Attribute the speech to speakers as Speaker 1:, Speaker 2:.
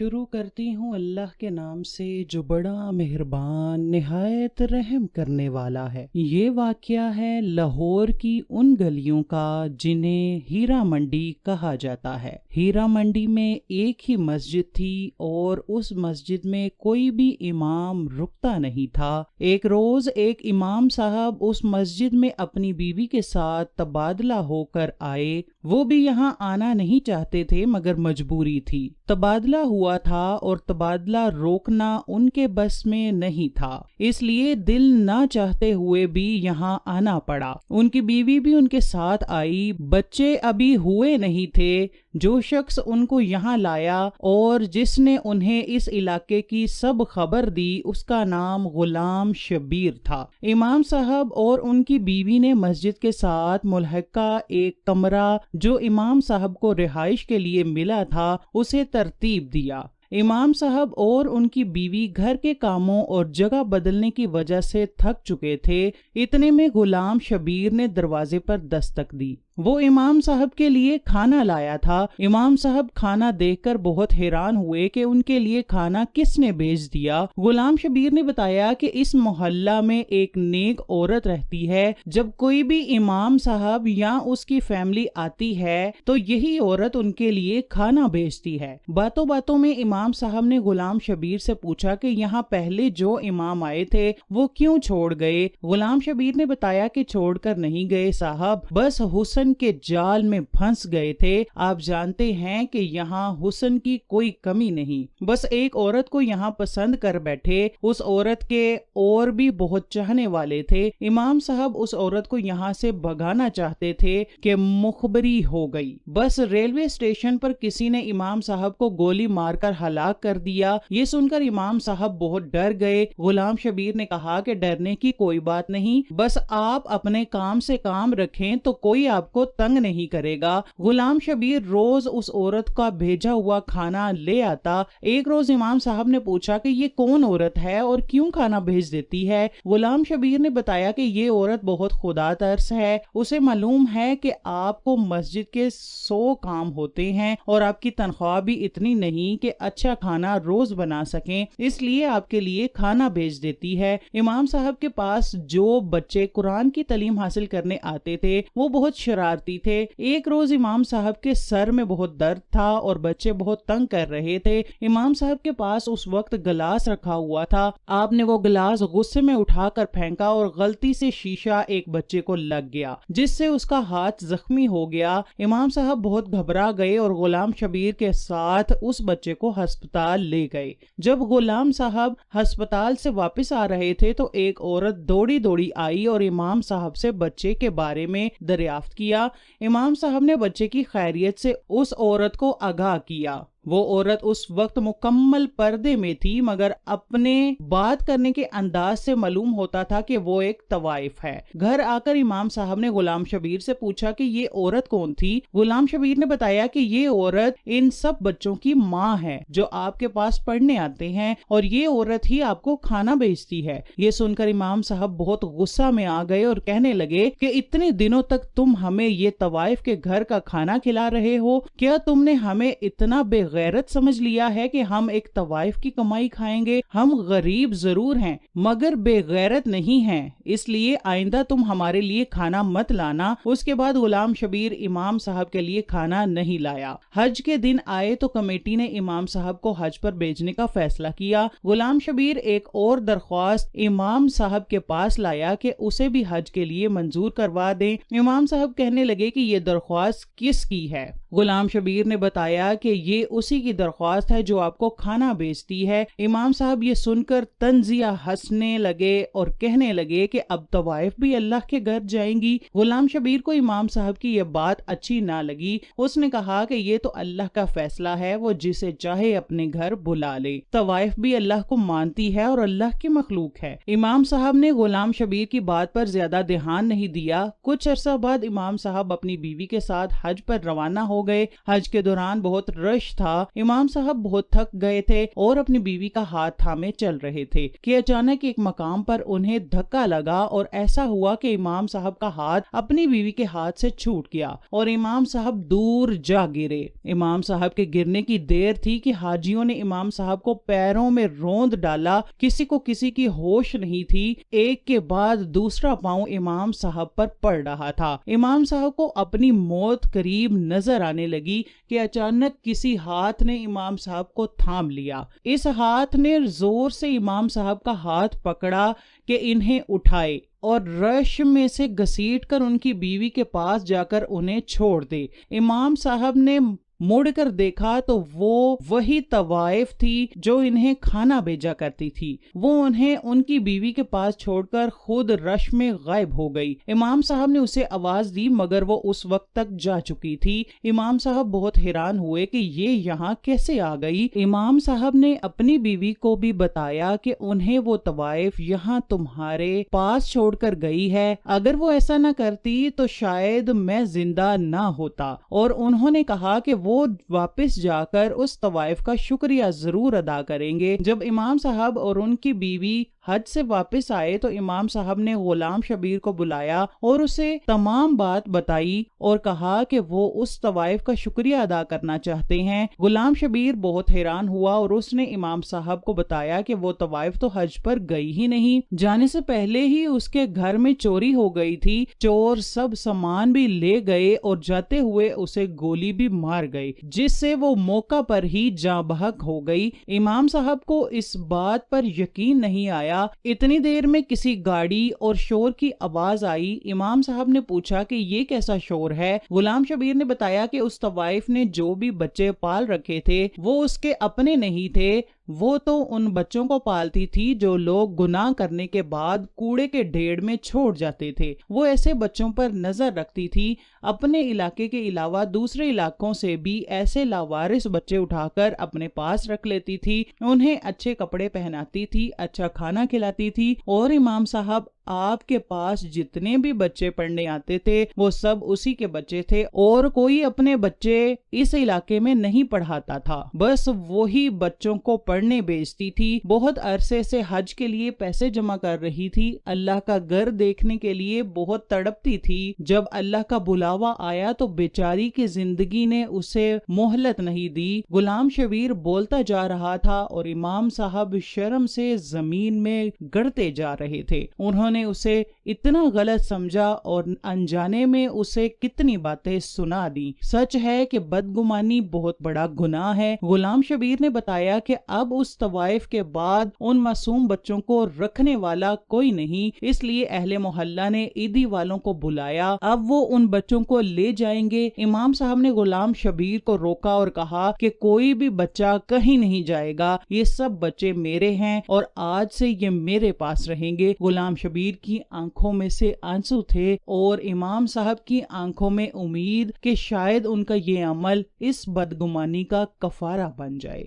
Speaker 1: شروع کرتی ہوں اللہ کے نام سے جو بڑا مہربان نہایت رحم کرنے والا ہے۔ یہ واقعہ ہے لاہور کی ان گلیوں کا جنہیں ہیرا منڈی کہا جاتا ہے۔ ہیرا منڈی میں ایک ہی مسجد تھی اور اس مسجد میں کوئی بھی امام رکتا نہیں تھا۔ ایک روز ایک امام صاحب اس مسجد میں اپنی بیوی کے ساتھ تبادلہ ہو کر آئے۔ وہ بھی یہاں آنا نہیں چاہتے تھے مگر مجبوری تھی۔ تبادلہ ہوا تھا اور تبادلہ روکنا ان کے بس میں نہیں تھا، اس لیے دل نہ چاہتے ہوئے بھی یہاں آنا پڑا۔ ان کی بیوی بھی ان کے ساتھ آئی۔ بچے ابھی ہوئے نہیں تھے۔ جو شخص ان کو یہاں لایا اور جس نے انہیں اس علاقے کی سب خبر دی اس کا نام غلام شبیر تھا۔ امام صاحب اور ان کی بیوی نے مسجد کے ساتھ ملحقہ ایک کمرہ جو امام صاحب کو رہائش کے لیے ملا تھا اسے ترتیب دیا۔ امام صاحب اور ان کی بیوی گھر کے کاموں اور جگہ بدلنے کی وجہ سے تھک چکے تھے۔ اتنے میں غلام شبیر نے دروازے پر دستک دی۔ وہ امام صاحب کے لیے کھانا لایا تھا۔ امام صاحب کھانا دیکھ کر بہت حیران ہوئے کہ ان کے لیے کھانا کس نے بھیج دیا۔ غلام شبیر نے بتایا کہ اس محلہ میں ایک نیک عورت رہتی ہے۔ جب کوئی بھی امام صاحب یا اس کی فیملی آتی ہے تو یہی عورت ان کے لیے کھانا بھیجتی ہے۔ باتوں باتوں میں امام صاحب نے غلام شبیر سے پوچھا کہ یہاں پہلے جو امام آئے تھے وہ کیوں چھوڑ گئے؟ غلام شبیر نے بتایا کہ چھوڑ کر نہیں گئے صاحب، بس حسن کے جال میں پھنس گئے تھے۔ آپ جانتے ہیں کہ یہاں حسن کی کوئی کمی نہیں، بس ایک عورت کو یہاں پسند کر بیٹھے۔ اس عورت کے اور بھی بہت چاہنے والے تھے۔ امام صاحب اس عورت کو یہاں سے بھگانا چاہتے تھے کہ مخبری ہو گئی۔ بس ریلوے اسٹیشن پر کسی نے امام صاحب کو گولی مار کر ہلاک کر دیا۔ یہ سن کر امام صاحب بہت ڈر گئے۔ غلام شبیر نے کہا کہ ڈرنے کی کوئی بات نہیں، بس آپ اپنے کام سے کام رکھیں تو کوئی آپ کو تنگ نہیں کرے گا۔ غلام شبیر روز اس عورت کا بھیجا ہوا کھانا لے آتا۔ ایک روز امام صاحب نے پوچھا کہ یہ کون عورت ہے اور کیوں کھانا بھیج دیتی ہے؟ غلام شبیر نے بتایا کہ یہ عورت بہت خدا ترس ہے۔ اسے معلوم ہے کہ آپ کو مسجد کے 100 کام ہوتے ہیں اور آپ کی تنخواہ بھی اتنی نہیں کہ اچھا کھانا روز بنا سکیں، اس لیے آپ کے لیے کھانا بھیج دیتی ہے۔ امام صاحب کے پاس جو بچے قرآن کی تعلیم حاصل کرنے آتے تھے وہ بہت شرارتی تھے۔ ایک روز امام صاحب کے سر میں بہت درد تھا اور بچے بہت تنگ کر رہے تھے۔ امام صاحب کے پاس اس وقت گلاس رکھا ہوا تھا۔ آپ نے وہ گلاس غصے میں اٹھا کر پھینکا اور غلطی سے شیشہ ایک بچے کو لگ گیا جس سے اس کا ہاتھ زخمی ہو گیا۔ امام صاحب بہت گھبرا گئے اور غلام شبیر کے ساتھ اس بچے کو ہسپتال لے گئے۔ جب غلام صاحب ہسپتال سے واپس آ رہے تھے تو ایک عورت دوڑی دوڑی آئی اور امام صاحب سے بچے کے بارے میں دریافت کیا۔ امام صاحب نے بچے کی خیریت سے اس عورت کو آگاہ کیا۔ وہ عورت اس وقت مکمل پردے میں تھی مگر اپنے بات کرنے کے انداز سے معلوم ہوتا تھا کہ وہ ایک طوائف ہے۔ گھر آ کر امام صاحب نے غلام شبیر سے پوچھا کہ یہ عورت کون تھی؟ غلام شبیر نے بتایا کہ یہ عورت ان سب بچوں کی ماں ہے جو آپ کے پاس پڑھنے آتے ہیں اور یہ عورت ہی آپ کو کھانا بھیجتی ہے۔ یہ سن کر امام صاحب بہت غصہ میں آ گئے اور کہنے لگے کہ اتنے دنوں تک تم ہمیں یہ طوائف کے گھر کا کھانا کھلا رہے ہو، کیا تم نے ہمیں اتنا بے غیرت سمجھ لیا ہے کہ ہم ایک طوائف کی کمائی کھائیں گے؟ ہم غریب ضرور ہیں مگر بے غیرت نہیں ہیں، اس لیے آئندہ تم ہمارے لیے کھانا مت لانا۔ اس کے بعد غلام شبیر امام صاحب کے لیے کھانا نہیں لایا۔ حج کے دن آئے تو کمیٹی نے امام صاحب کو حج پر بھیجنے کا فیصلہ کیا۔ غلام شبیر ایک اور درخواست امام صاحب کے پاس لایا کہ اسے بھی حج کے لیے منظور کروا دیں۔ امام صاحب کہنے لگے کہ یہ درخواست کس کی ہے؟ غلام شبیر نے بتایا کہ یہ اسی کی درخواست ہے جو آپ کو کھانا بھیجتی ہے۔ امام صاحب یہ سن کر طنزیہ ہنسنے لگے اور کہنے لگے کہ اب طوائف بھی اللہ کے گھر جائیں گی۔ غلام شبیر کو امام صاحب کی یہ بات اچھی نہ لگی۔ اس نے کہا کہ یہ تو اللہ کا فیصلہ ہے، وہ جسے چاہے اپنے گھر بلا لے۔ طوائف بھی اللہ کو مانتی ہے اور اللہ کی مخلوق ہے۔ امام صاحب نے غلام شبیر کی بات پر زیادہ دھیان نہیں دیا۔ کچھ عرصہ بعد امام صاحب اپنی بیوی کے ساتھ حج پر روانہ ہو ہو گئے۔ حج کے دوران بہت رش تھا، امام صاحب بہت تھک گئے تھے اور اپنی بیوی کا ہاتھ تھامے چل رہے تھے کہ اچانک ایک مقام پر انہیں دھکا لگا اور ایسا ہوا کہ امام صاحب کا ہاتھ اپنی بیوی کے ہاتھ سے چھوٹ گیا اور امام صاحب دور جا گرے۔ امام صاحب کے گرنے کی دیر تھی کہ حاجیوں نے امام صاحب کو پیروں میں روند ڈالا، کسی کو کسی کی ہوش نہیں تھی، ایک کے بعد دوسرا پاؤں امام صاحب پر پڑ رہا تھا۔ امام صاحب کو اپنی موت قریب نظر آنے لگی کہ اچانک کسی ہاتھ نے امام صاحب کو تھام لیا۔ اس ہاتھ نے زور سے امام صاحب کا ہاتھ پکڑا کہ انہیں اٹھائے اور رش میں سے گھسیٹ کر ان کی بیوی کے پاس جا کر انہیں چھوڑ دے۔ امام صاحب نے مڑ کر دیکھا تو وہ وہی طوائف تھی جو انہیں کھانا بھیجا کرتی تھی، وہ انہیں ان کی بیوی کے پاس چھوڑ کر خود رش میں غائب ہو گئی۔ امام صاحب نے اسے آواز دی مگر وہ اس وقت تک جا چکی تھی۔ امام صاحب بہت حیران ہوئے کہ یہ یہاں کیسے آ گئی۔ امام صاحب نے اپنی بیوی کو بھی بتایا کہ انہیں وہ طوائف یہاں تمہارے پاس چھوڑ کر گئی ہے، اگر وہ ایسا نہ کرتی تو شاید میں زندہ نہ ہوتا، اور انہوں نے کہا کہ وہ واپس جا کر اس طوائف کا شکریہ ضرور ادا کریں گے۔ جب امام صاحب اور ان کی بیوی حج سے واپس آئے تو امام صاحب نے غلام شبیر کو بلایا اور اسے تمام بات بتائی اور کہا کہ وہ اس طوائف کا شکریہ ادا کرنا چاہتے ہیں۔ غلام شبیر بہت حیران ہوا اور اس نے امام صاحب کو بتایا کہ وہ طوائف تو حج پر گئی ہی نہیں، جانے سے پہلے ہی اس کے گھر میں چوری ہو گئی تھی، چور سب سامان بھی لے گئے اور جاتے ہوئے اسے گولی بھی مار گئی، جس سے وہ موقع پر ہی جاں بحق ہو گئی۔ امام صاحب کو اس بات پر یقین نہیں آیا۔ اتنی دیر میں کسی گاڑی اور شور کی آواز آئی۔ امام صاحب نے پوچھا کہ یہ کیسا شور ہے؟ غلام شبیر نے بتایا کہ اس طوائف نے جو بھی بچے پال رکھے تھے وہ اس کے اپنے نہیں تھے، وہ تو ان بچوں کو پالتی تھی جو لوگ گناہ کرنے کے بعد کوڑے کے ڈھیر میں چھوڑ جاتے تھے۔ وہ ایسے بچوں پر نظر رکھتی تھی، اپنے علاقے کے علاوہ دوسرے علاقوں سے بھی ایسے لاوارث بچے اٹھا کر اپنے پاس رکھ لیتی تھی، انہیں اچھے کپڑے پہناتی تھی، اچھا کھانا کھلاتی تھی، اور امام صاحب آپ کے پاس جتنے بھی بچے پڑھنے آتے تھے وہ سب اسی کے بچے تھے، اور کوئی اپنے بچے اس علاقے میں نہیں پڑھاتا تھا، بس وہی بچوں کو پڑھنے بھیجتی تھی۔ بہت عرصے سے حج کے لیے پیسے جمع کر رہی تھی، اللہ کا گھر دیکھنے کے لیے بہت تڑپتی تھی۔ جب اللہ کا بلاوا آیا تو بیچاری کی زندگی نے اسے مہلت نہیں دی۔ غلام شبیر بولتا جا رہا تھا اور امام صاحب شرم سے زمین میں گڑتے جا رہے تھے۔ انہوں نے اسے اتنا غلط سمجھا اور انجانے میں اسے کتنی باتیں سنا دی۔ سچ ہے کہ بدگمانی بہت بڑا گناہ ہے۔ غلام شبیر نے بتایا کہ اب اس طوائف کے بعد ان معصوم بچوں کو رکھنے والا کوئی نہیں، اس لیے اہل محلہ نے عیدی والوں کو بلایا، اب وہ ان بچوں کو لے جائیں گے۔ امام صاحب نے غلام شبیر کو روکا اور کہا کہ کوئی بھی بچہ کہیں نہیں جائے گا، یہ سب بچے میرے ہیں اور آج سے یہ میرے پاس رہیں گے۔ غلام شبیر کی آنکھوں میں سے آنسو تھے اور امام صاحب کی آنکھوں میں امید کہ شاید ان کا یہ عمل اس بدگمانی کا کفارہ بن جائے۔